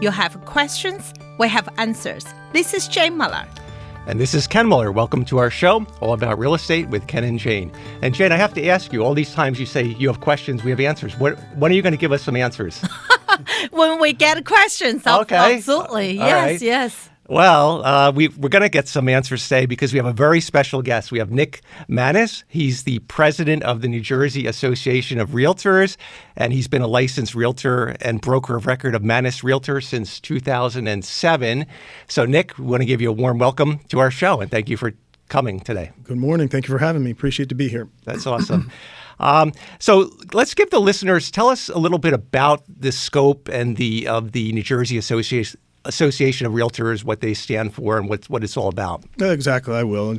You have questions, we have answers. This is Jane Muller. And this is Ken Muller. Welcome to our show, all about real estate with Ken and Jane. And Jane, I have to ask you, all these times you say you have questions, we have answers. When are you going to give us some answers? When we get questions, okay. Absolutely. All Yes, right. yes. Well, we're going to get some answers today because we have a very special guest. We have Nick Manis. He's the president of the NJ Association of Realtors, and he's been a licensed realtor and broker of record of Manis Realtors since 2007. So, Nick, we want to give you a warm welcome to our show, and thank you for coming today. Good morning. Thank you for having me. Appreciate to be here. That's awesome. So let's give the listeners, tell us a little bit about the scope and of the NJ Association of Realtors, what they stand for, and what it's all about. Exactly, I will.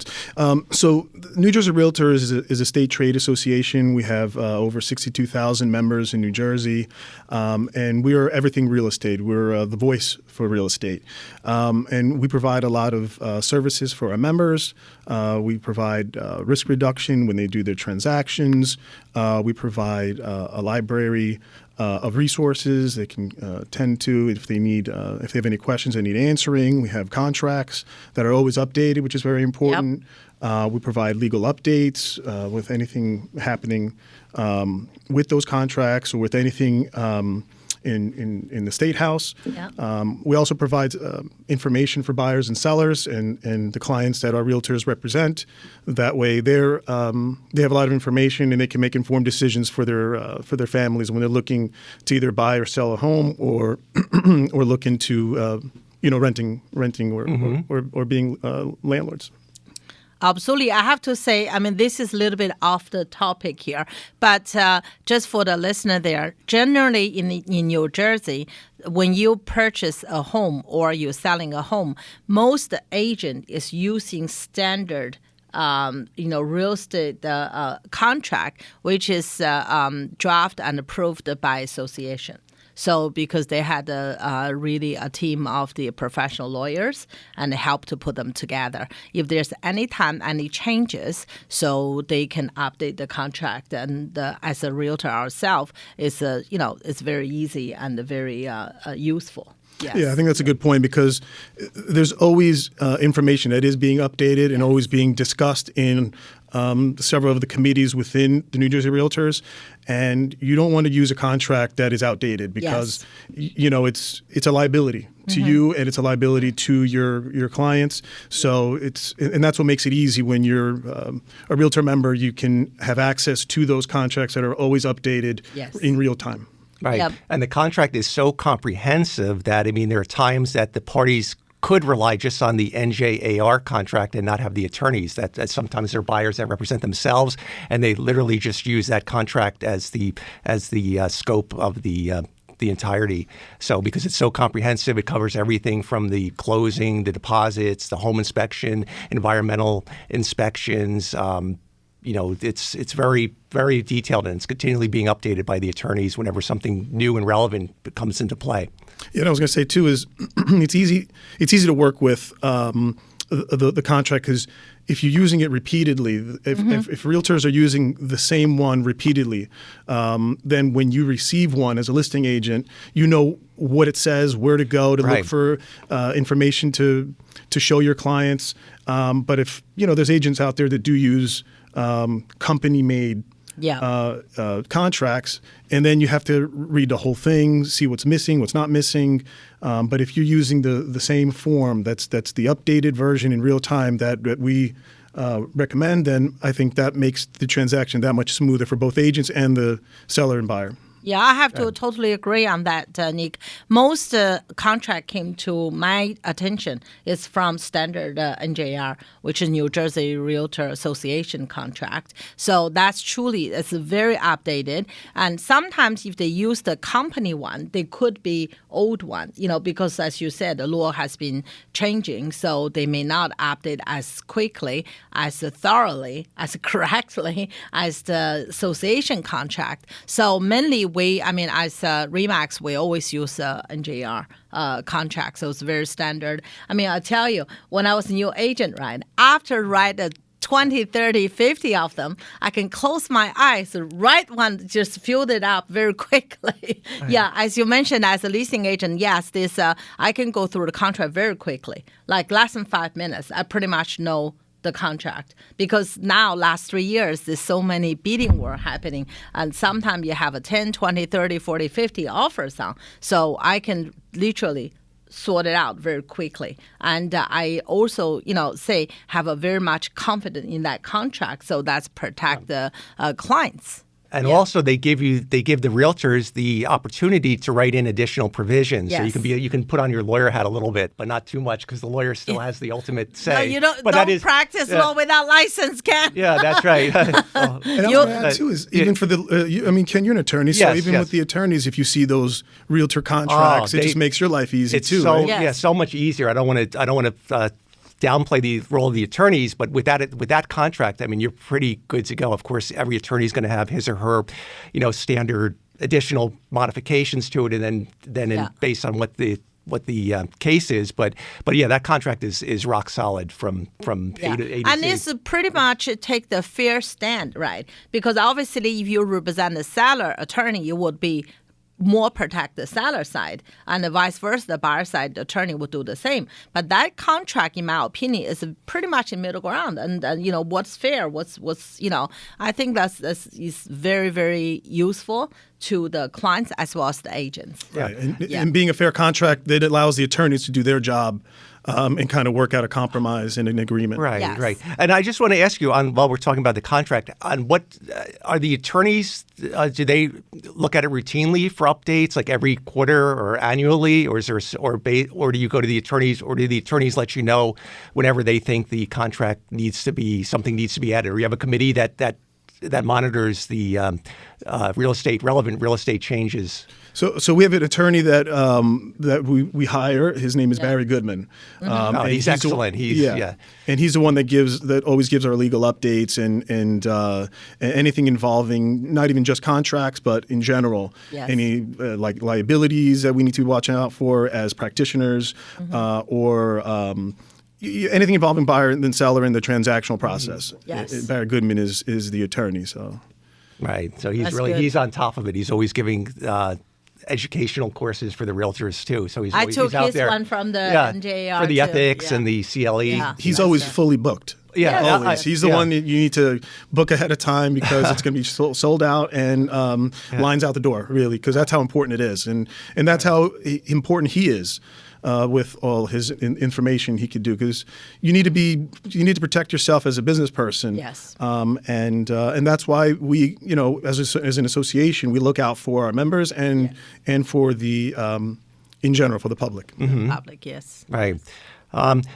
So New Jersey Realtors is a state trade association. We have over 62,000 members in New Jersey, and we are everything real estate. We're the voice for real estate. And we provide a lot of services for our members. We provide risk reduction when they do their transactions. We provide a library of resources they can tend to if they have any questions they need answering. We have contracts that are always updated, which is very important. Yep. We provide legal updates with anything happening with those contracts or with anything in the State House. Yeah. We also provide information for buyers and sellers and the clients that our realtors represent. That way, they have a lot of information and they can make informed decisions for their families when they're looking to either buy or sell a home or or look into renting or being landlords. Absolutely. I have to say, this is a little bit off the topic here, but just for the listener there, generally in New Jersey, when you purchase a home or you're selling a home, most agent is using standard real estate contract, which is drafted and approved by association. So because they had really a team of the professional lawyers and help to put them together. If there's any changes, so they can update the contract. And as a realtor ourselves, it's very easy and very useful. Yes. Yeah, I think that's a good point because there's always information that is being updated and always being discussed in several of the committees within the New Jersey Realtors, and you don't want to use a contract that is outdated because it's a liability to you and it's a liability to your clients. So and that's what makes it easy when you're a realtor member. You can have access to those contracts that are always updated in real time. Right. Yep. And the contract is so comprehensive that, there are times that the parties could rely just on the NJAR contract and not have the attorneys. That sometimes they're buyers that represent themselves, and they literally just use that contract as the scope of the entirety. So because it's so comprehensive, it covers everything from the closing, the deposits, the home inspection, environmental inspections. It's very, very detailed, and it's continually being updated by the attorneys whenever something new and relevant comes into play. Yeah, I was going to say too is it's easy to work with the contract because if you're using it repeatedly, if realtors are using the same one repeatedly, then when you receive one as a listing agent, you know what it says, where to go to look for information to show your clients. But if there's agents out there that do use company-made contracts, and then you have to read the whole thing, see what's missing, what's not missing. But if you're using the same form, that's the updated version in real time that we recommend, then I think that makes the transaction that much smoother for both agents and the seller and buyer. Yeah, I have to totally agree on that, Nick. Most contract came to my attention is from standard NJR, which is New Jersey Realtor Association contract. So it's very updated. And sometimes if they use the company one, they could be old one, because as you said, the law has been changing. So they may not update as quickly, as thoroughly, as correctly as the association contract. So mainly as RE/MAX, we always use NJR contract, so it's very standard. I tell you, when I was a new agent, right, after write 20, 30, 50 of them, I can close my eyes, write one, just fill it up very quickly. Yeah, as you mentioned, as a leasing agent, yes, this I can go through the contract very quickly, like less than 5 minutes. I pretty much know the contract because now last 3 years there's so many bidding war happening, and sometimes you have a 10, 20, 30, 40, 50 offers on. So I can literally sort it out very quickly. And I also, say have a very much confidence in that contract. So that's protect the clients. And also, they give the realtors the opportunity to write in additional provisions. Yes. So you can put on your lawyer hat a little bit, but not too much, because the lawyer still has the ultimate say. No, you don't practice Yeah. law without license, Ken. Yeah, that's right. And I want to add too is even for the, Ken, you're an attorney, so Yes, even yes. with the attorneys, if you see those realtor contracts, it just makes your life easy It's too. so right? Yes. so much easier. I don't want to downplay the role of the attorneys, but with that contract, I mean, you're pretty good to go. Of course, every attorney is going to have his or her, standard additional modifications to it, and then based on what the case is, but yeah, that contract is rock solid from A to Z. And it's pretty much take the fair stand, right? Because obviously, if you represent the seller attorney, you would be more protect the seller side, and the vice versa, the buyer side attorney would do the same. But that contract, in my opinion, is pretty much in middle ground. And what's fair, what's I think that's is very, very useful to the clients as well as the agents. Right. And being a fair contract, that allows the attorneys to do their job and kind of work out a compromise and an agreement. Right, Yes. right. And I just want to ask you, while we're talking about the contract, on what are the attorneys? Do they look at it routinely for updates, like every quarter or annually, or is there, or do you go to the attorneys, or do the attorneys let you know whenever they think the contract needs to be added, or you have a committee that monitors the relevant real estate changes? So we have an attorney that we hire. His name is Barry Goodman. And he's excellent. And he's the one that always gives our legal updates and anything involving not even just contracts, but in general, any like liabilities that we need to be watching out for as practitioners, or anything involving buyer and seller in the transactional process. Yes. Barry Goodman is the attorney. So. Right. So That's he's on top of it. He's always giving educational courses for the realtors too. So he's I always, took he's out his there. one from the NJ for the too. ethics and the CLE. Yeah. He's always fully booked. Yeah, always. He's the one that you need to book ahead of time because it's going to be sold out and lines out the door, really, because that's how important it is. And that's how important he is with all his information he could do, because you need to protect yourself as a business person. Yes. And that's why we, as an association, we look out for our members and for the in general for the public. Public, yes. Right.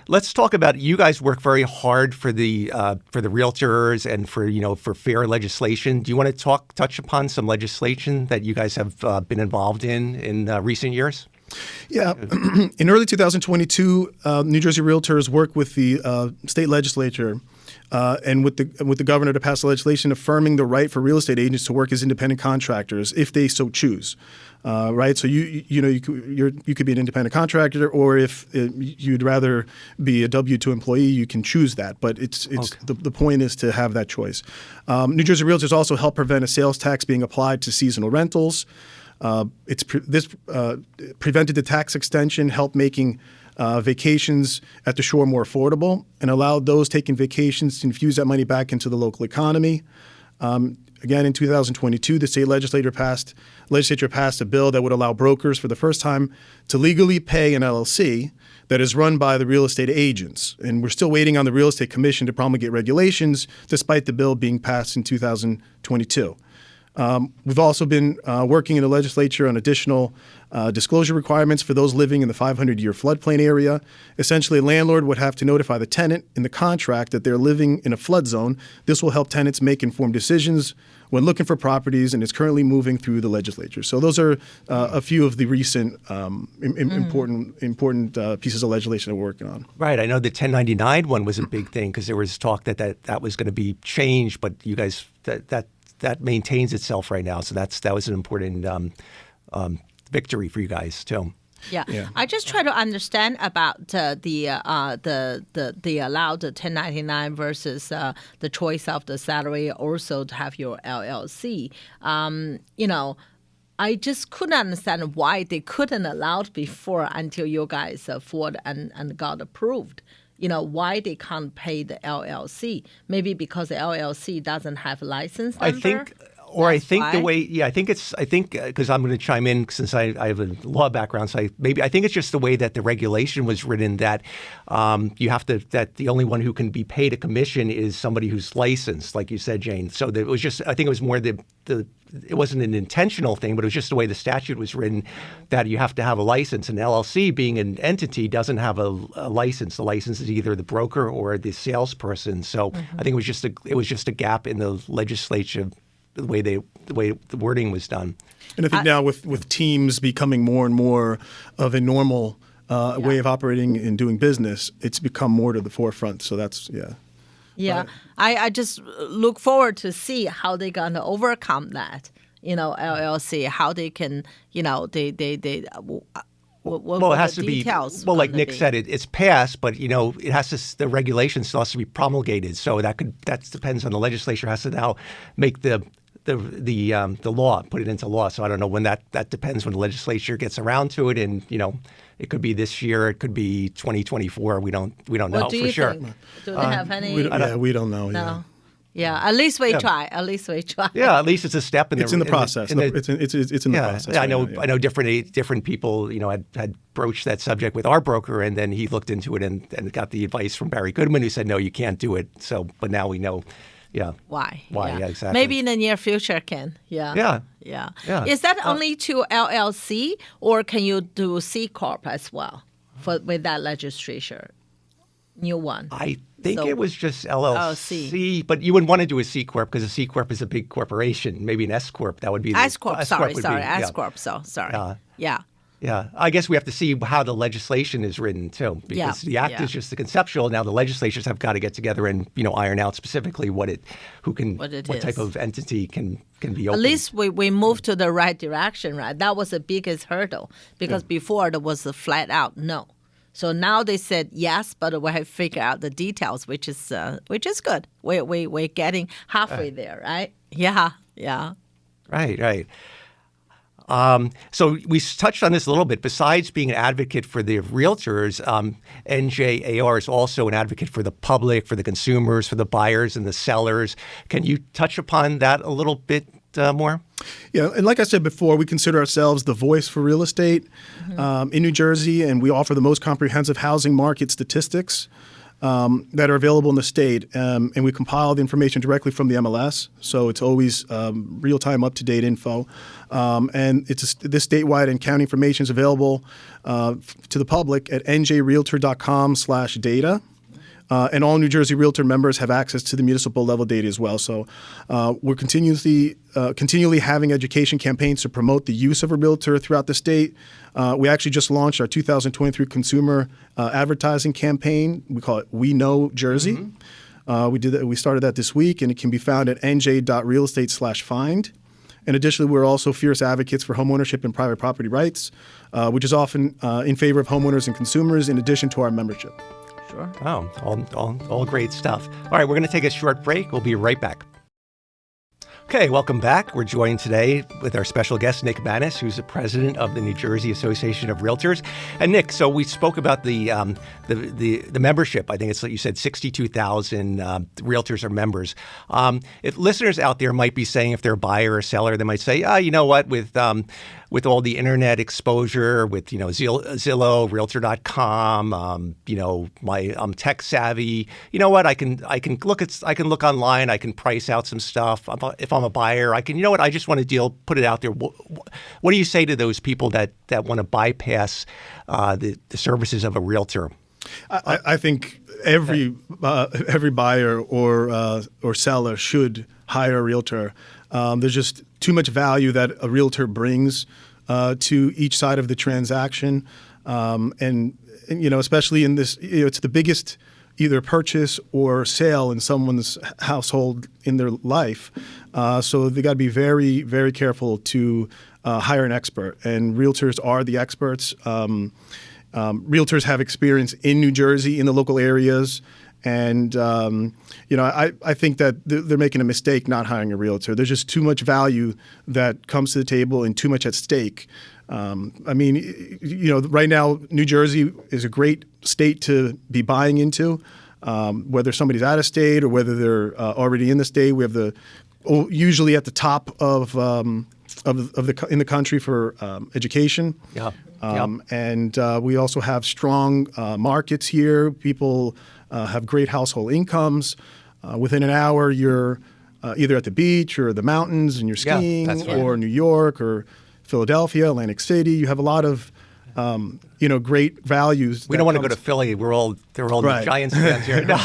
Let's talk about, you guys work very hard for the realtors and for fair legislation. Do you want to touch upon some legislation that you guys have been involved in recent years? Yeah. In early 2022, New Jersey Realtors worked with the state legislature and with the governor to pass legislation affirming the right for real estate agents to work as independent contractors if they so choose. Right, so you could be an independent contractor, or if you'd rather be a W-2 employee, you can choose that. But the point is to have that choice. New Jersey Realtors also help prevent a sales tax being applied to seasonal rentals. This prevented the tax extension, helped making vacations at the shore more affordable, and allowed those taking vacations to infuse that money back into the local economy. Again, in 2022, the state legislature passed a bill that would allow brokers for the first time to legally pay an LLC that is run by the real estate agents. And we're still waiting on the Real Estate Commission to promulgate regulations, despite the bill being passed in 2022. We've also been working in the legislature on additional disclosure requirements for those living in the 500-year floodplain area. Essentially, a landlord would have to notify the tenant in the contract that they're living in a flood zone. This will help tenants make informed decisions when looking for properties, and is currently moving through the legislature. So those are a few of the recent important pieces of legislation that we're working on. Right. I know the 1099 one was a big thing because there was talk that was going to be changed, but you guys, that maintains itself right now. So that was an important victory for you guys too. Yeah. Yeah. I just try to understand about the allowed 1099 versus the choice of the salary, also to have your LLC. I just couldn't understand why they couldn't allow it before until you guys fought and got approved. Why they can't pay the LLC? Maybe because the LLC doesn't have license number? I think because I'm going to chime in since I have a law background, so I think it's just the way that the regulation was written that that the only one who can be paid a commission is somebody who's licensed, like you said, Jane. So that it was just, I think it was more it wasn't an intentional thing, but it was just the way the statute was written that you have to have a license. An LLC, being an entity, doesn't have a license. The license is either the broker or the salesperson. So I think it was just a gap in the legislature. The way the wording was done. And I think now with teams becoming more and more of a normal way of operating and doing business, it's become more to the forefront. So that's, Yeah, I just look forward to see how they're going to overcome that, LLC, how they can, well, it has to be. Well, like Nick said, it's passed, but it has to. The regulation still has to be promulgated. So that depends on the legislature has to now make the law, put it into law. So I don't know when that depends when the legislature gets around to it, and it could be this year, it could be 2024. We don't know for sure. Think? Do they have any? We don't know. No. Yeah, at least we try. At least we try. Yeah, at least it's a step in it's in the process. It's in the process. Yeah, I know different people, had broached that subject with our broker, and then he looked into it and got the advice from Barry Goodman, who said, no, you can't do it. So, but now we know. Yeah. Why? Yeah, exactly. Maybe in the near future can. Yeah. Is that only to LLC, or can you do C Corp as well with that legislature? New one. I think it was just LLC, but you wouldn't want to do a C Corp because a C Corp is a big corporation. Maybe an S Corp, that would be S Corp. S Corp. Sorry. Yeah, I guess we have to see how the legislation is written too, because the act is just the conceptual. Now the legislatures have got to get together and iron out specifically what type of entity can be open. At least we moved to the right direction, right? That was the biggest hurdle because before there was a flat out no. So now they said yes, but we have figured out the details, which is good. We're getting halfway there, right? Yeah. Right. So we touched on this a little bit. Besides being an advocate for the realtors, NJAR is also an advocate for the public, for the consumers, for the buyers and the sellers. Can you touch upon that a little bit more? Yeah, and like I said before, we consider ourselves the voice for real estate in New Jersey, and we offer the most comprehensive housing market statistics that are available in the state. And we compile the information directly from the MLS, so it's always real-time, up-to-date info. And this statewide and county information is available to the public at njrealtor.com/data. And all New Jersey Realtor members have access to the municipal level data as well. So we're continually having education campaigns to promote the use of a realtor throughout the state. We actually just launched our 2023 consumer advertising campaign. We call it We Know Jersey. We started that this week, and it can be found at nj.realestate/find. And additionally, we're also fierce advocates for homeownership and private property rights, which is often in favor of homeowners and consumers in addition to our membership. Sure. Oh, all great stuff. All right, we're going to take a short break. We'll be right back. Okay, welcome back. We're joined today with our special guest, Nick Manis, who's the president of the New Jersey Association of Realtors. And Nick, so we spoke about the membership. I think it's like you said, 62,000 realtors are members. If listeners out there might be saying, if they're a buyer or seller, they might say, you know what, with all the internet exposure, with Zillow, Realtor.com, I'm tech savvy. You know what? I can look online. I can price out some stuff. If I'm a buyer, I can. You know what? I just want a deal. Put it out there. What do you say to those people that want to bypass the services of a realtor? I think every buyer or seller should hire a realtor. There's just too much value that a realtor brings to each side of the transaction, and especially in this, it's the biggest either purchase or sale in someone's household in their life. So they got to be very, very careful to hire an expert. And realtors are the experts. Realtors have experience in New Jersey, in the local areas. And, I think that they're making a mistake not hiring a realtor. There's just too much value that comes to the table and too much at stake. Right now, New Jersey is a great state to be buying into, whether somebody's out of state or whether they're already in the state. We have usually at the top of in the country for education. Yeah. And we also have strong markets here. People have great household incomes. Within an hour, you're either at the beach or the mountains and you're skiing, that's right. or New York or Philadelphia, Atlantic City. You have a lot of great values. We don't want to go to Philly. They're all Right. Giants fans here. No,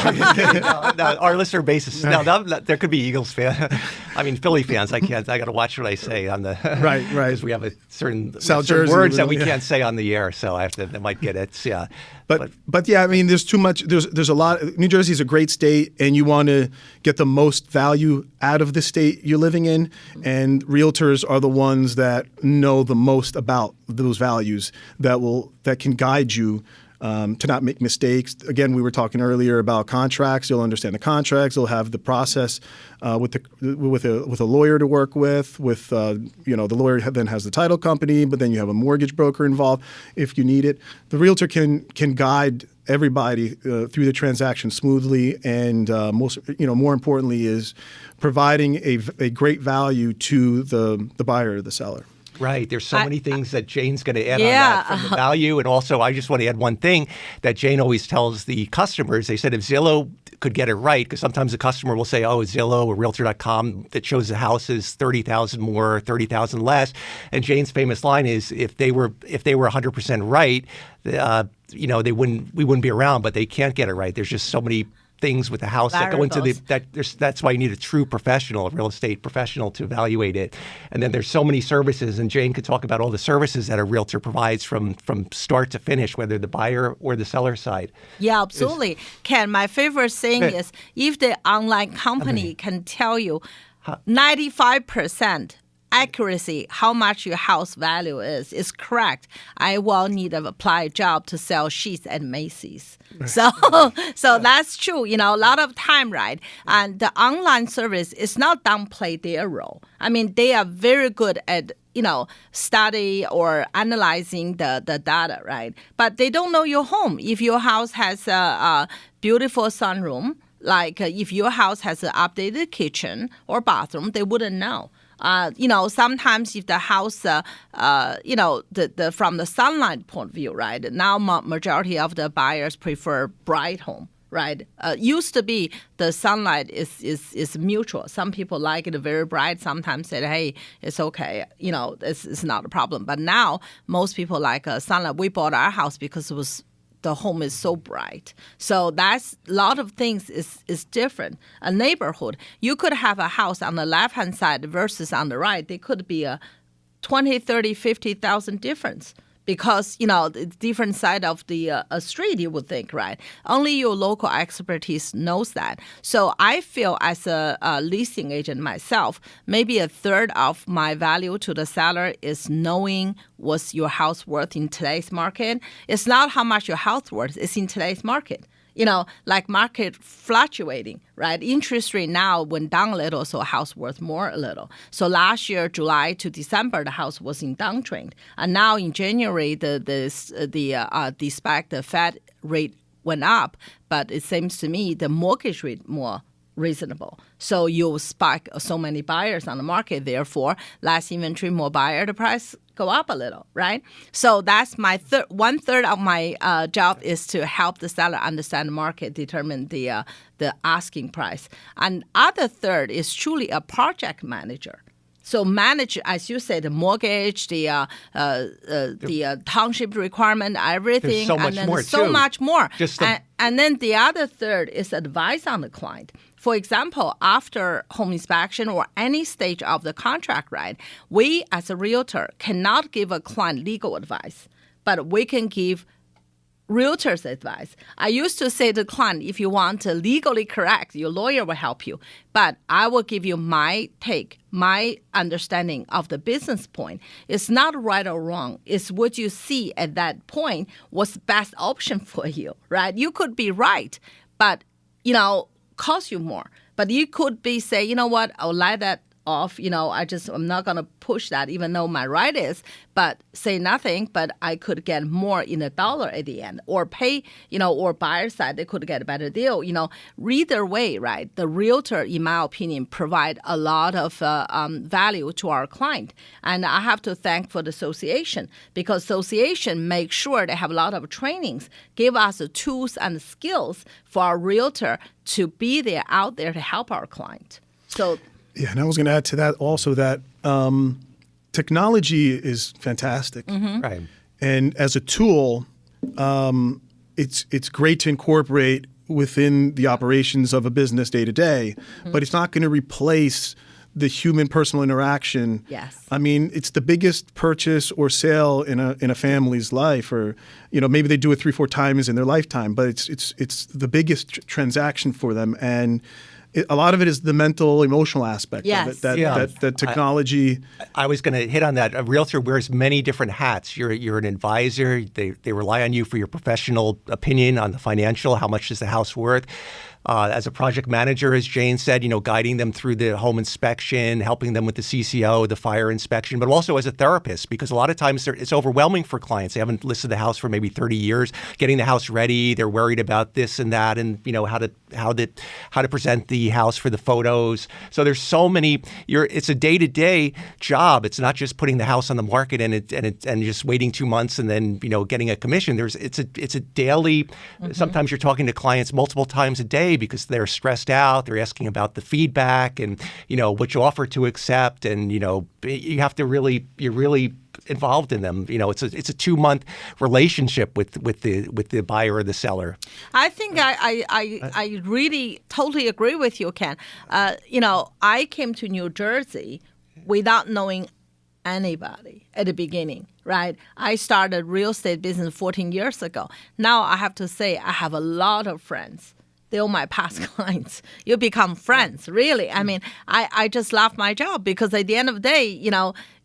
our listener base is there could be Eagles fans. I mean, Philly fans. I got to watch what I say on the Right. because we have a certain Jersey, words that we yeah. can't say on the air, so I have to. They might get it. Yeah. But yeah, I mean, there's too much. There's a lot. New Jersey is a great state, and you want to get the most value out of the state you're living in. And realtors are the ones that know the most about those values that can guide you to not make mistakes. Again, we were talking earlier about contracts. You'll understand the contracts. You'll have the process with a lawyer to work with. The lawyer then has the title company, but then you have a mortgage broker involved if you need it. The realtor can guide everybody through the transaction smoothly, and more importantly is providing a great value to the buyer or the seller. Right. There's so many things that Jane's going to add Yeah. on that from the value. And also, I just want to add one thing that Jane always tells the customers. They said if Zillow could get it right, because sometimes the customer will say, Zillow or Realtor.com that shows the house is 30,000 more, 30,000 less. And Jane's famous line is, if they were 100% right, we wouldn't be around. But they can't get it right. There's just so many things with the house that go into that's why you need a true professional, a real estate professional to evaluate it. And then there's so many services, and Jane could talk about all the services that a realtor provides from start to finish, whether the buyer or the seller side. Yeah, absolutely. Ken, my favorite thing is if the online company can tell you 95% accuracy, how much your house value is correct, I will need to apply a job to sell sheets at Macy's. So that's true. A lot of time, right? And the online service is not downplay their role. I mean, they are very good at study or analyzing the data, right? But they don't know your home. If your house has a beautiful sunroom, like if your house has an updated kitchen or bathroom, they wouldn't know. Sometimes if the house, from the sunlight point of view, right? Now majority of the buyers prefer bright home, right? Used to be the sunlight is mutual. Some people like it very bright. Sometimes say, hey, it's okay. It's not a problem. But now most people like sunlight. We bought our house because the home is so bright. So that's a lot of things is different. A neighborhood, you could have a house on the left-hand side versus on the right. There could be a 20, 30, 50,000 difference because, the different side of the street, you would think, right? Only your local expertise knows that. So I feel as a leasing agent myself, maybe a third of my value to the seller is knowing what's your house worth in today's market. It's not how much your house worth, it's in today's market. Like market fluctuating, right? Interest rate now went down a little, so house worth more a little. So last year, July to December, the house was in downtrend. And now in January, despite the Fed rate went up, but it seems to me the mortgage rate more reasonable. So you spike so many buyers on the market, therefore less inventory, more buyer, the price go up a little, right? So that's my 1/3 of my job is to help the seller understand the market, determine the asking price. And other third is truly a project manager. So manage, as you said, the mortgage, the township requirement, everything, There's so much and then more, so too. much more. Just and then the other third is advice on the client. For example, after home inspection or any stage of the contract, right, we as a realtor cannot give a client legal advice, but we can give realtor's advice. I used to say to the client, if you want to legally correct, your lawyer will help you. But I will give you my take, my understanding of the business point. It's not right or wrong. It's what you see at that point was the best option for you, right? You could be right, but, cost you more. But you could be say, you know what, I'll let that off. I'm not going to push that, even though my right is, but say nothing, but I could get more in a dollar at the end, or pay, or buyer side, they could get a better deal. Either way, right? The realtor, in my opinion, provide a lot of value to our client. And I have to thank for the association, because association makes sure they have a lot of trainings, give us the tools and skills for our realtor to be there out there to help our client. So yeah, and I was going to add to that also that technology is fantastic, Right? and as a tool, it's great to incorporate within the operations of a business day to day, but it's not going to replace the human personal interaction. Yes. I mean, it's the biggest purchase or sale in a family's life, or maybe they do it 3-4 times in their lifetime, but it's the biggest transaction for them, and a lot of it is the mental, emotional aspect Yes. of it. That technology. I was going to hit on that. A realtor wears many different hats. You're an advisor. They rely on you for your professional opinion on the financial. How much is the house worth? As a project manager, as Jane said, guiding them through the home inspection, helping them with the CCO, the fire inspection, but also as a therapist, because a lot of times it's overwhelming for clients. They haven't listed the house for maybe 30 years, getting the house ready. They're worried about this and that, and how to present the house for the photos. So there's so many. It's a day-to-day job. It's not just putting the house on the market and just waiting 2 months and then getting a commission. It's a daily. Sometimes you're talking to clients multiple times a day, because they're stressed out. They're asking about the feedback and which offer to accept, and you have to you're really involved in them. It's a 2-month relationship with the buyer or the seller. I think I really totally agree with you, Ken. I came to New Jersey without knowing anybody at the beginning, right? I started real estate business 14 years ago. Now I have to say I have a lot of friends. They're all my past clients. You become friends, really. I mean, I just love my job, because at the end of the day,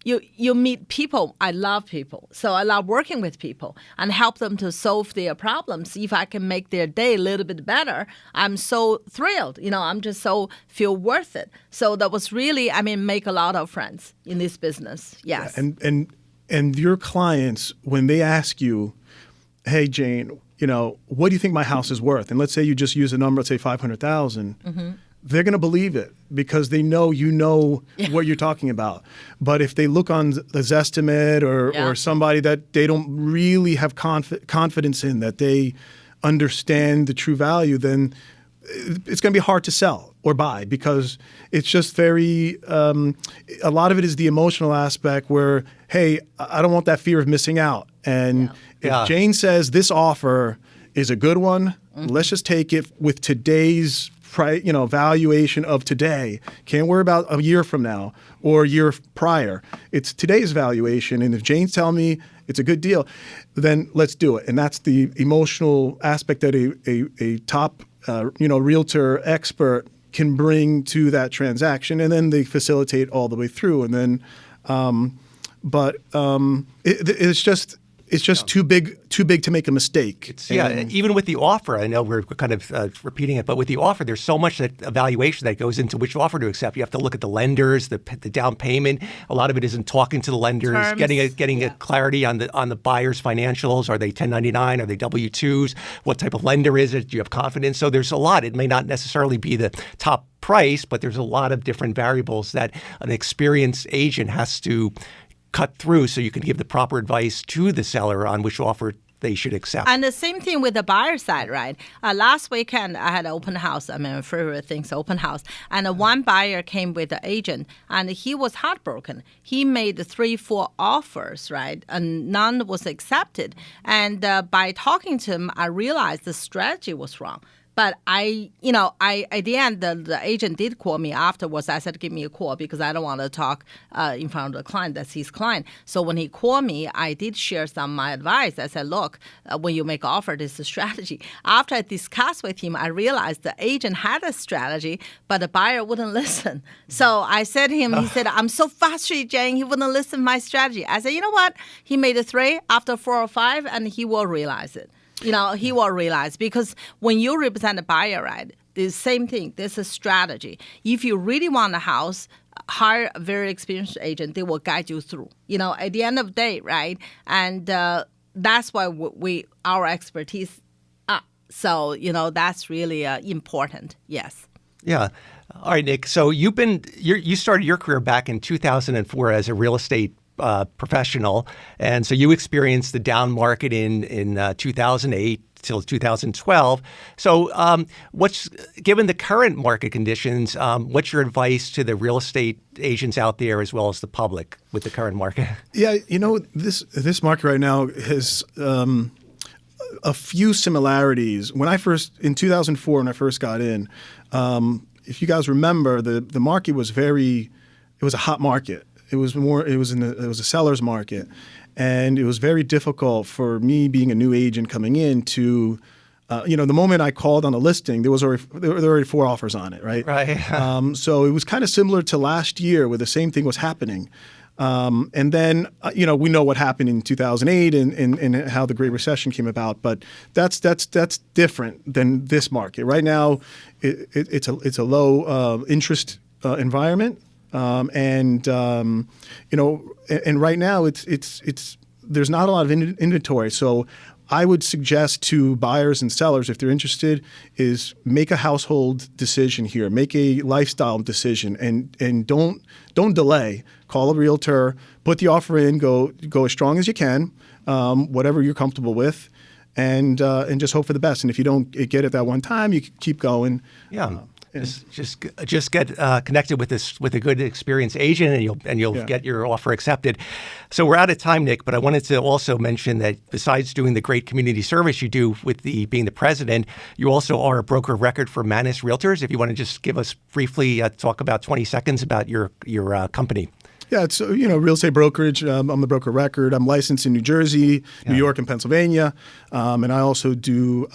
you meet people. I love people. So I love working with people and help them to solve their problems. If I can make their day a little bit better, I'm so thrilled. I'm just so feel worth it. So that was really, make a lot of friends in this business. Yes. Yeah, and your clients, when they ask you, hey, Jane, what do you think my house is worth? And let's say you just use a number, let's say 500,000. They're going to believe it, because they know what you're talking about. But if they look on the Zestimate or somebody that they don't really have confidence in, that they understand the true value, then it's going to be hard to sell or buy, because it's just very a lot of it is the emotional aspect where, hey, I don't want that fear of missing out. And if Jane says this offer is a good one, let's just take it with today's valuation of today. Can't worry about a year from now or a year prior. It's today's valuation. And if Jane's telling me it's a good deal, then let's do it. And that's the emotional aspect that a top realtor expert can bring to that transaction, and then they facilitate all the way through. And then, it's just too big to make a mistake. Even with the offer, I know we're kind of repeating it, but with the offer, there's so much evaluation that goes into which offer to accept. You have to look at the lenders, the down payment. A lot of it isn't talking to the lenders, Terms. getting a clarity on the buyer's financials. Are they 1099? Are they W-2s? What type of lender is it? Do you have confidence? So there's a lot. It may not necessarily be the top price, but there's a lot of different variables that an experienced agent has to cut through, so you can give the proper advice to the seller on which offer they should accept. And the same thing with the buyer side, right? Last weekend, I had an open house. My favorite thing's open house. And one buyer came with the agent, and he was heartbroken. He made 3-4 offers, right? And none was accepted. And by talking to him, I realized the strategy was wrong. But at the end, the agent did call me afterwards. I said, give me a call because I don't want to talk in front of the client. That's his client. So when he called me, I did share some of my advice. I said, look, when you make an offer, this is a strategy. After I discussed with him, I realized the agent had a strategy, but the buyer wouldn't listen. So I said to him, he said, I'm so frustrated, Jane. He wouldn't listen to my strategy. I said, you know what? He made a 3 after 4 or 5, and he will realize it. He will realize, because when you represent a buyer, right, the same thing. There's a strategy. If you really want a house, hire a very experienced agent. They will guide you through. At the end of the day, right? And that's why our expertise. So that's really important. Yes. Yeah. All right, Nick. So you started your career back in 2004 as a real estate professional, and so you experienced the down market in 2008 till 2012. So, given the current market conditions, what's your advice to the real estate agents out there as well as the public with the current market? Yeah, this market right now has a few similarities. In 2004, when I first got in, if you guys remember, the market was it was a hot market. It was a seller's market, and it was very difficult for me, being a new agent coming in, to, the moment I called on a listing, there were already 4 offers on it, right? Right. So it was kind of similar to last year, where the same thing was happening. And then, we know what happened in 2008 and how the Great Recession came about, but that's different than this market. Right now, it's a low interest environment. And right now there's not a lot of inventory. So I would suggest to buyers and sellers, if they're interested, is make a household decision here, make a lifestyle decision, and don't delay. Call a realtor, put the offer in, go as strong as you can, whatever you're comfortable with, and just hope for the best. And if you don't get it that one time, you can keep going. Yeah. Just get connected with a good experienced agent, and you'll get your offer accepted. So we're out of time, Nick, but I wanted to also mention that besides doing the great community service you do with being the president, you also are a broker of record for Manus Realtors. If you want to just give us briefly talk about 20 seconds about your company. Yeah, it's real estate brokerage. I'm the broker of record. I'm licensed in New Jersey, New York, and Pennsylvania, and I also do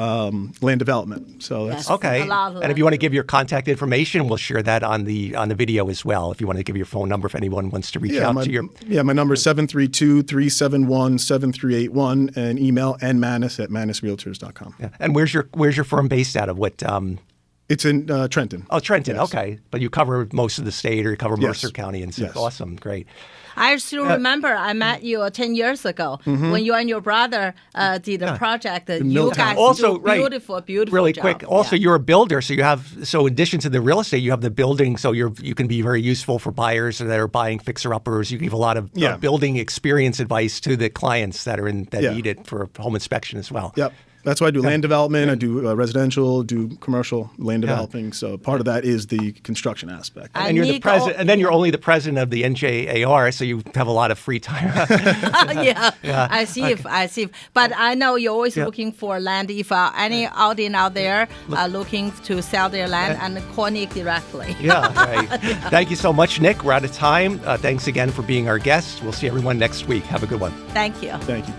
land development. So that's okay. And if you want to give your contact information, we'll share that on the video as well. If you want to give your phone number if anyone wants to reach out to you. Yeah, my number is 732-371-7381, and email nmanus@manusrealtors.com. Yeah. And where's your firm based out of? What? It's in Trenton. Oh, Trenton. Yes. Okay. But you cover most of the state, or you cover Mercer County and stuff. Yes. Awesome. Great. I still remember I met you 10 years ago when you and your brother did a project. You guys also, do beautiful really job. quick. Also, you're a builder, so in addition to the real estate, you have the building, so you can be very useful for buyers that are buying fixer-uppers. You give a lot of building experience advice to the clients that need it for home inspection as well. Yep. That's why I do land development. I do residential, do commercial land developing. So part of that is the construction aspect. And you're the president, and then you're only the president of the NJAR, so you have a lot of free time. I see. But I know you're always looking for land. If any audience out there are looking to sell their land, and call Nick directly. Right. Thank you so much, Nick. We're out of time. Thanks again for being our guest. We'll see everyone next week. Have a good one. Thank you. Thank you.